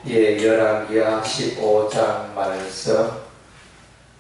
열왕기하 15장 말씀.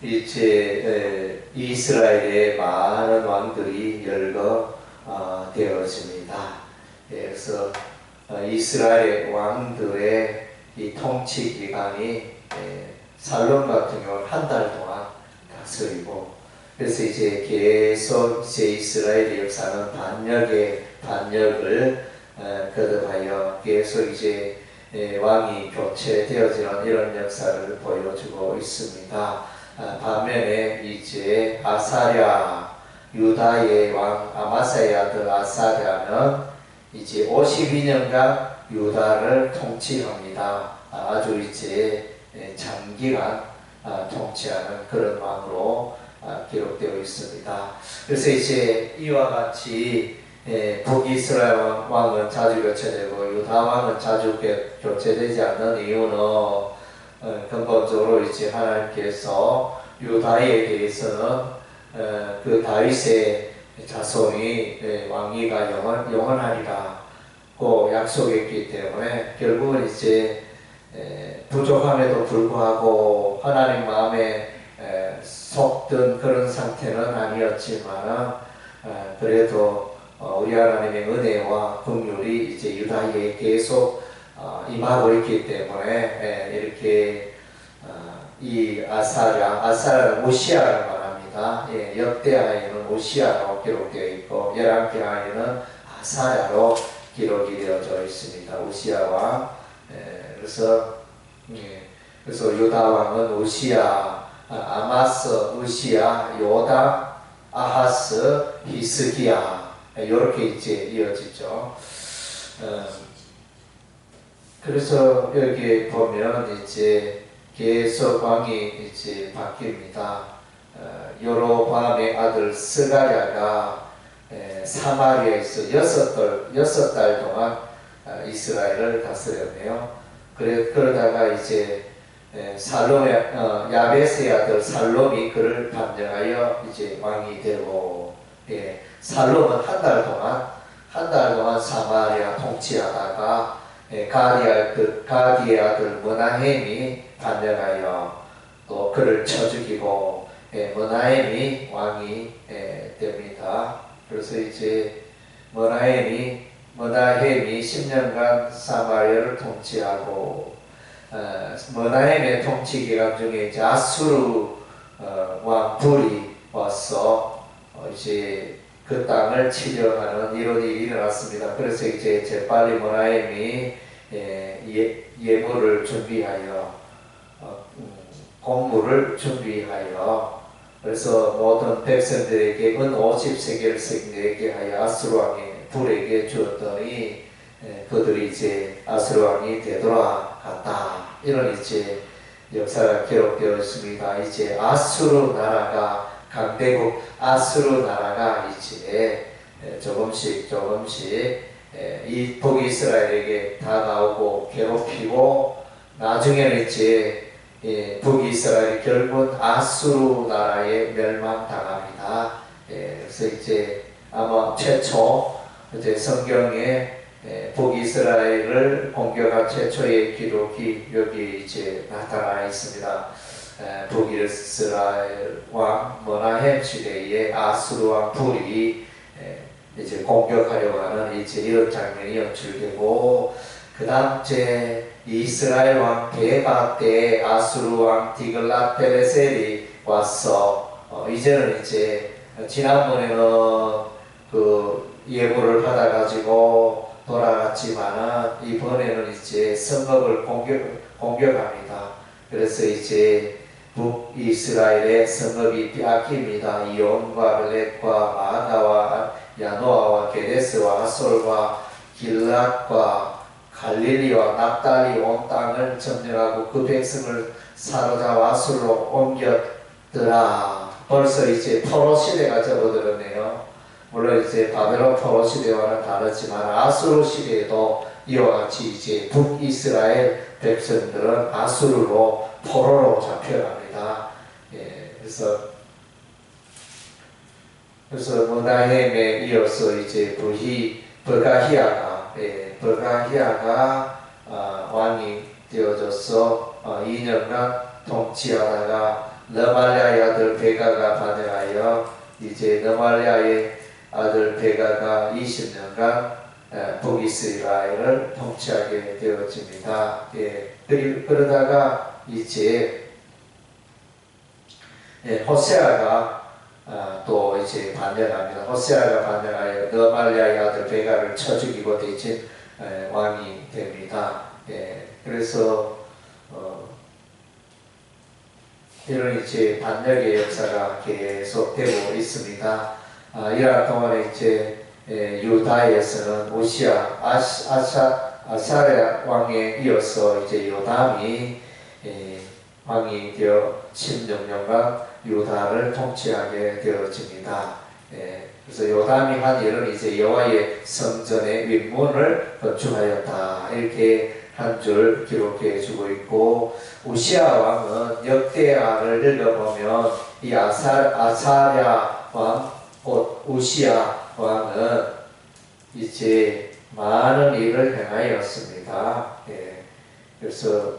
이제 이스라엘의 많은 왕들이 열거되었습니다. 그래서 이스라엘 왕들의 이 통치 기간이 살론 같은 경우는 한 달 동안 다스리고, 그래서 이제 계속 이스라엘의 역사는 반역을 거듭하여 계속 이제 왕이 교체되어지는 이런 역사를 보여주고 있습니다. 반면에 이제 아사랴, 유다의 왕 아마사의 아들 아사랴는 이제 52년간 유다를 통치합니다. 아주 이제 장기간 통치하는 그런 왕으로 기록되어 있습니다. 그래서 이제 이와 같이 북이스라엘 왕은 자주 교체되고 유다 왕은 자주 교체되지 않는 이유는 근본적으로 이제 하나님께서 유다에 대해서는 그 다윗의 자손이 왕위가 영원하리라고 약속했기 때문에 결국은 이제 부족함에도 불구하고 하나님 마음에 속던 그런 상태는 아니었지만 그래도 우리 하나님의 은혜와 긍휼이 이제 유다에 계속 임하고 있기 때문에 이렇게 이 아사랴는 우시아를 말합니다. 역대하에는 우시아로 기록되어 있고 열왕기하에는 아사랴로 기록이 되어져 있습니다. 우시아 왕. 그래서 유다 왕은 우시아, 아마스, 우시아, 요담, 아하스, 히스기야 이렇게 이제 이어지죠. 그래서 여기 보면 이제 계속 왕이 이제 바뀝니다. 여로보암의 아들 스가랴가 사마리아에서 6달 동안 이스라엘을 다스렸네요. 그러다가 이제 야베스의 아들 살롬이 그를 반정하여 이제 왕이 되고, 살롬은 한 달 동안 사마리아 통치하다가 가디의 아들 므나헴이 반정하여 또 그를 쳐 죽이고 므나헴이 왕이 됩니다. 그래서 이제 므나헴이 10년간 사마리아를 통치하고, 므나헴의 통치 기간 중에 이제 아수르 왕 불이 와서 이제 그 땅을 치려하는 이런 일이 일어났습니다. 그래서 이제 재빨리 므나헴이 예물을 준비하여 곡물을 준비하여, 그래서 모든 백성들에게 은 50세겔씩 내게 하여 아수르 왕의 불에게 주었더니 그들이 이제 아수르 왕이 되돌아갔다. 이런 이제 역사가 기록되어 있습니다. 이제 아수르 나라가 강대국 아수르 나라가 이제 조금씩 이 북이스라엘에게 다가오고 괴롭히고, 나중에는 이제 북이스라엘이 결국 아수르 나라에 멸망당합니다. 그래서 이제 아마 최초 이제 성경에 북이스라엘을 공격한 최초의 기록이 여기 이제 나타나 있습니다. 북이스라엘 왕 므나헴 시대에 아수르 왕 불이 이제 공격하려고 하는 이제 이런 장면이 연출되고, 그 다음 제 이스라엘 왕 베바 때 아수르 왕 디글랏벨레셀이 와서 이제는 이제 지난번에는 그 예물을 받아가지고 돌아갔지만은 이번에는 이제 성읍을 공격합니다. 그래서 이제 북이스라엘의 성읍이 빼앗깁니다. 이온과 블렛과 마하다와 야노아와 게데스와 하솔과 길랏과 갈릴리와 납달리 온 땅을 점령하고 그 백성을 사로잡아 아수르로 옮겼더라. 벌써 이제 포로 시대가 접어들었네요. 물론 이제 바벨론 포로 시대와는 다르지만 아수르 시대에도 이와 같이 이제 북이스라엘 백성들은 아수르로 포로로 잡혀갑니다. 그래서 므나헴에 이어서 이제 버가히아가 왕이 되어져서 2년간 통치하다가 너말리아의 아들 베가가 반역하여 이제 너말리아의 아들 베가가 20년간 북이스라엘을 통치하게 되어집니다. 예, 그러다가 이제 호세아가 또 이제 반역합니다. 호세아가 반역하여 너말리아의 아들 베가를 쳐 죽이고 대신 왕이 됩니다. 예, 그래서 이런 이제 반역의 역사가 계속되고 있습니다. 이러한 동안에 이제 유다에서는 우시아, 아사랴 왕에 이어서 이제 요담이 왕이 되어 16년간 유다를 통치하게 되어집니다. 그래서 요담이 한 일은 이제 여호와의 성전의 윗문을 건축하였다, 이렇게 한 줄 기록해 주고 있고, 우시아 왕은 역대하를 읽어보면 이 아사랴 왕, 곧 우시아 왕은 이제 많은 일을 행하였습니다. 그래서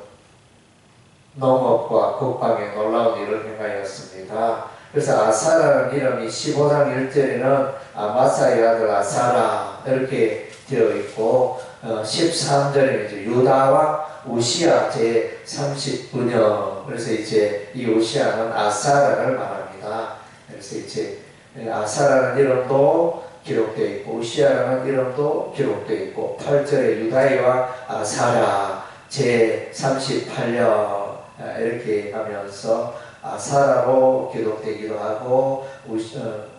농업과 국방에 놀라운 일을 행하였습니다. 그래서 아사라는 이름이 15장 1절에는 아마사의 아들 아사라 이렇게 되어 있고, 13절에는 이제 유다왕 우시아 제 39년, 그래서 이제 이 우시아는 아사라를 말합니다. 그래서 이제 아사라는 이름도 기록되어 있고 우시아라는 이름도 기록되어 있고, 8절에 유다의 왕 아사라 제 38년 이렇게 하면서 아사라로 기록되기도 하고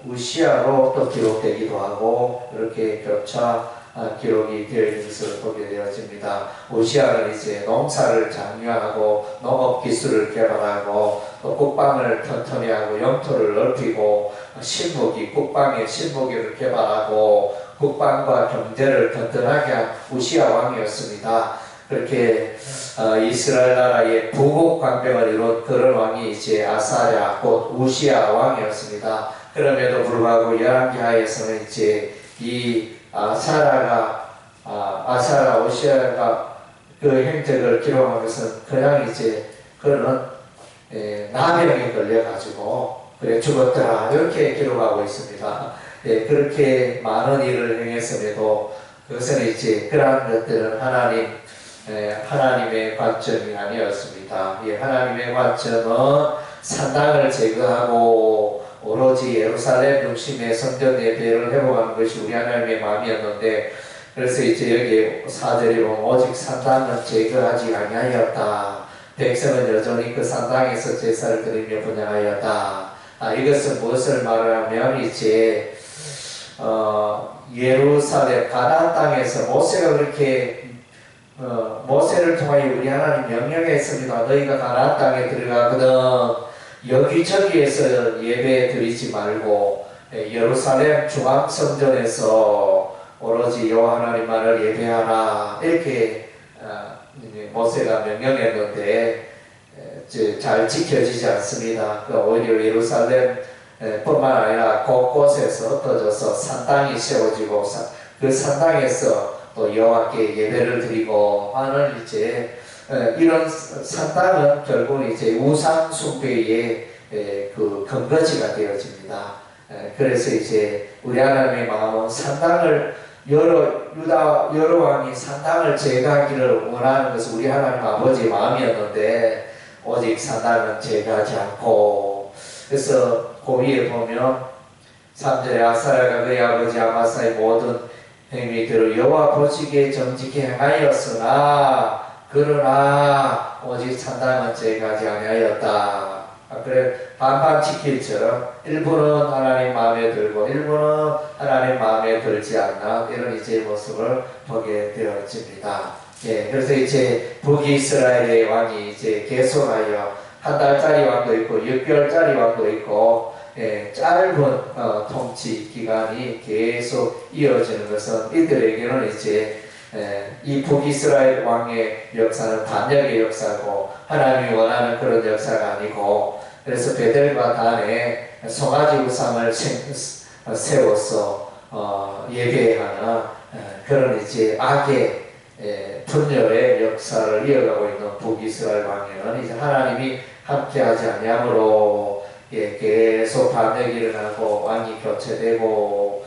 우시아로 또 기록되기도 하고, 이렇게 겹쳐 기록이 되어 있는 것을 보게 되어집니다. 우시아는 이제 농사를 장려하고 농업 기술을 개발하고 또 국방을 튼튼히 하고 영토를 넓히고 국방의 신무기를 개발하고 국방과 경제를 튼튼하게 한 우시아 왕이었습니다. 그렇게 이스라엘 나라의 부국 강병을 이룬 그런 왕이 이제 아사랴 곧 우시아 왕이었습니다. 그럼에도 불구하고 열왕기하에서는 이제 이 아사라 우시아가 그 행적을 기록한 것은 그냥 이제 그는 나병에 걸려가지고 그래 죽었더라 이렇게 기록하고 있습니다. 그렇게 많은 일을 행했음에도 그것은 이제 그러한 것들은 하나님의 관점이 아니었습니다. 하나님의 관점은 산당을 제거하고 오로지 예루살렘 중심의 성전 예배를 회복하는 것이 우리 하나님의 마음이었는데, 그래서 이제 여기 4절에 보면 오직 산당은 제거하지 아니하였다. 백성은 여전히 그 산당에서 제사를 드리며 분향하였다. 이것은 무엇을 말하면 이제 예루살렘 가나안 땅에서 모세가 그렇게 모세를 통하여 우리 하나님 명령했습니다. 너희가 가나안 땅에 들어가거든 여기저기에서 예배 드리지 말고 예루살렘 중앙성전에서 오로지 여호와 하나님만을 예배하라, 이렇게 모세가 명령했는데 잘 지켜지지 않습니다. 오히려 예루살렘 뿐만 아니라 곳곳에서 흩어져서 산당이 세워지고 그 산당에서 또 여호와께 예배를 드리고 하는 이제 이런 산당은 결국 이제 우상 숭배의 그 근거지가 되어집니다. 그래서 이제 우리 하나님의 마음은 산당을 여러 왕이 산당을 제거하기를 원하는 것은 우리 하나님 아버지의 마음이었는데 오직 산당은 제거하지 않고, 그래서 그 위에 보면 3절에 아사랴가 그의 아버지 아마사의 모든 행위대로 여호와 보시기에 정직히 행하였으나 그러나 오직 산당은 제거하지 아니하였다. 그래 반반 지킬처럼 일부는 하나님 마음에 들고 일부는 하나님 마음에 들지 않나, 이런 이제 모습을 보게 되어집니다. 그래서 이제 북이스라엘의 왕이 이제 계속하여 한 달짜리 왕도 있고 6개월짜리 왕도 있고 짧은 통치 기간이 계속 이어지는 것은 이들에게는 이제 이 북이스라엘 왕의 역사는 반역의 역사고 하나님이 원하는 그런 역사가 아니고, 그래서 베델과 단에 송아지 우상을 세워서 예배하는 그런 이제 악의 분열의 역사를 이어가고 있는 북이스라엘 왕에는 이제 하나님이 함께하지 아니함으로 계속 반역이 일어나고 왕이 교체되고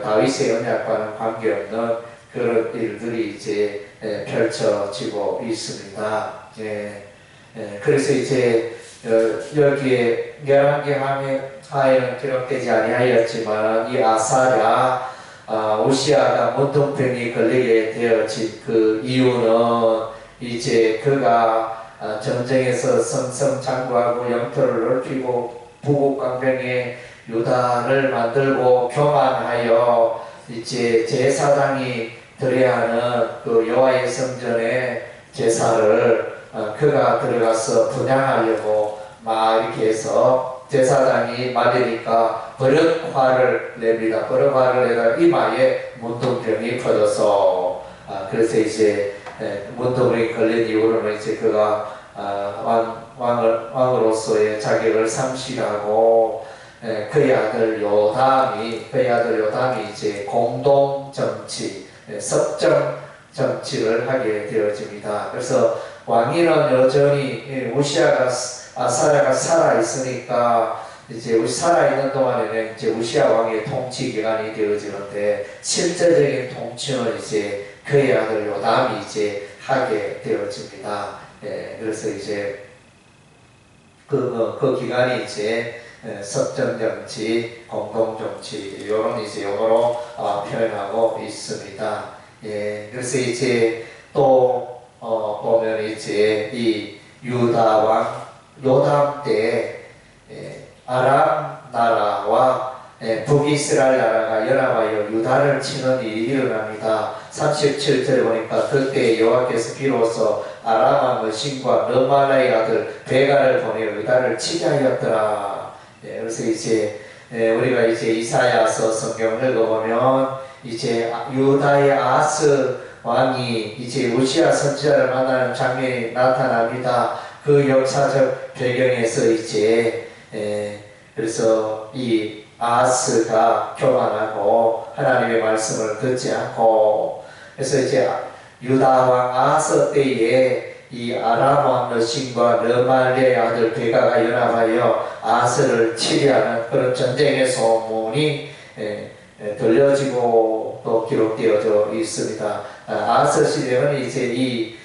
다윗의 언약과는 관계없는 그런 일들이 이제 펼쳐지고 있습니다. 그래서 이제 여기에 열왕기 하에는 기록되지 아니하였지만 이 아사랴 우시아가 문둥병이 걸리게 되어진 그 이유는 이제 그가 전쟁에서 승승장구하고 영토를 넓히고 부국강병에 유다를 만들고 교만하여 이제 제사장이 드려야 하는 그 여호와의 성전에 제사를 그가 들어가서 분향하려고 막 이렇게 해서 제사장이 맞으니까 버럭화를 냅니다. 버럭화를 내다가 이마에 문둥병이 퍼져서 그래서 이제 문둥병이 걸린 이후로는 이제 그가 왕으로서의 자격을 상실하고 그의 아들 요담이 이제 공동 정치, 섭정 정치를 하게 되어집니다. 그래서 왕위는 여전히 아사랴가 살아 있으니까 이제 살아 있는 동안에는 이제 우시아 왕의 통치 기간이 되어지는데 실제적인 통치는 이제 그의 아들 요담이 이제 하게 되어집니다. 그래서 이제 그 기간이 이제 섭정 정치, 공동 정치 이런 이제 용어로 표현하고 있습니다. 그래서 이제 또 보면 이제 이 유다 왕 요담 때 아람 나라와 북이스라엘 나라가 연합하여 유다를 치는 일이 일어납니다. 37절에 보니까 그때 여호와께서 비로소 아람 왕의 신과 르말라의 아들 베가를 보내어 유다를 치게 하였더라. 그래서 이제 우리가 이제 이사야서 성경을 읽어보면 이제 유다의 아스 왕이 이제 우시아 선지자를 만나는 장면이 나타납니다. 그 역사적 배경에서 이제 그래서 이 아하스가 교만하고 하나님의 말씀을 듣지 않고 그래서 이제 유다 왕 아하스 때에 이 아람 왕 르신과 르말리의 아들 베가가 연합하여 아하스를 치리하는 그런 전쟁의 소문이 들려지고 또 기록되어져 있습니다. 아하스 시대는 이제 이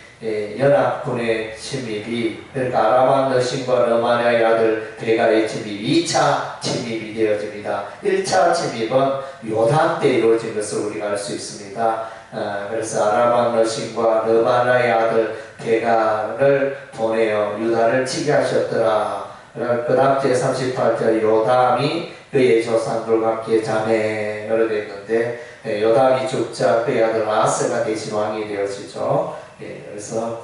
연합군의 침입이 그러니까 아람 왕 르신과 르말리의 아들 베가의 침입이 2차 침입이 되어집니다. 1차 침입은 요담 때 이루어진 것을 우리가 알 수 있습니다. 그래서 아람 왕 르신과 르말리의 아들 베가를 보내어 유다를 치게 하셨더라. 그 다음 제 38절 요담이 그의 조상들과 함께 자매로 됐는데 요담이 죽자 그의 아들 아하스가 대신 왕이 되었죠. 그래서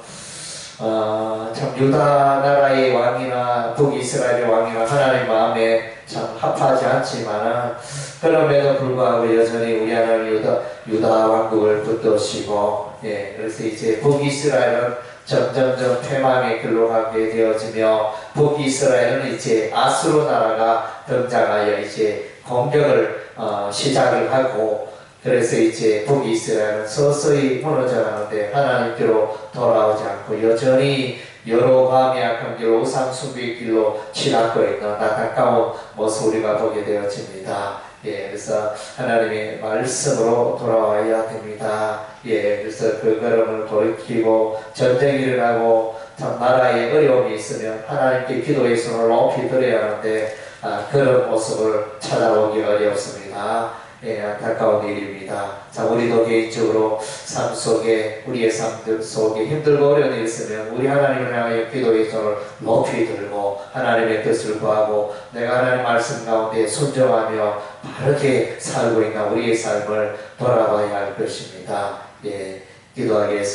참 유다 나라의 왕이나 북이스라엘의 왕이나 하나님 마음에 참 합하지 않지만 그럼에도 불구하고 여전히 우리 하나님 유다 왕국을 붙드시고 그래서 이제 북이스라엘은 점점점 패망의 길로 가게 되어지며 북이스라엘은 이제 아수르 나라가 등장하여 이제 공격을 시작을 하고 그래서 이제 북이스라엘은 서서히 무너져가는데 하나님께로 돌아오지 않고 여전히 여로보암의 악한 길로 우상 숭배의 길로 치닫고 있는 안타까운 모습 우리가 보게 되어집니다. 그래서 하나님의 말씀으로 돌아와야 됩니다. 그래서 그 걸음을 돌이키고 전쟁이 일어나고 참 나라에 어려움이 있으면 하나님께 기도의 손을 높이 들어야 하는데 그런 모습을 찾아오기 어렵습니다. 안타까운 일입니다. 자, 우리도 개인적으로 삶 속에 우리의 삶 속에 힘들고 어려운 일이 있으면 우리 하나님을 향하여 기도의 손을 높이 들고 하나님의 뜻을 구하고 내가 하나님 말씀 가운데 순종하며 바르게 살고 있는 우리의 삶을 돌아봐야 할 것입니다. 기도하겠습니다.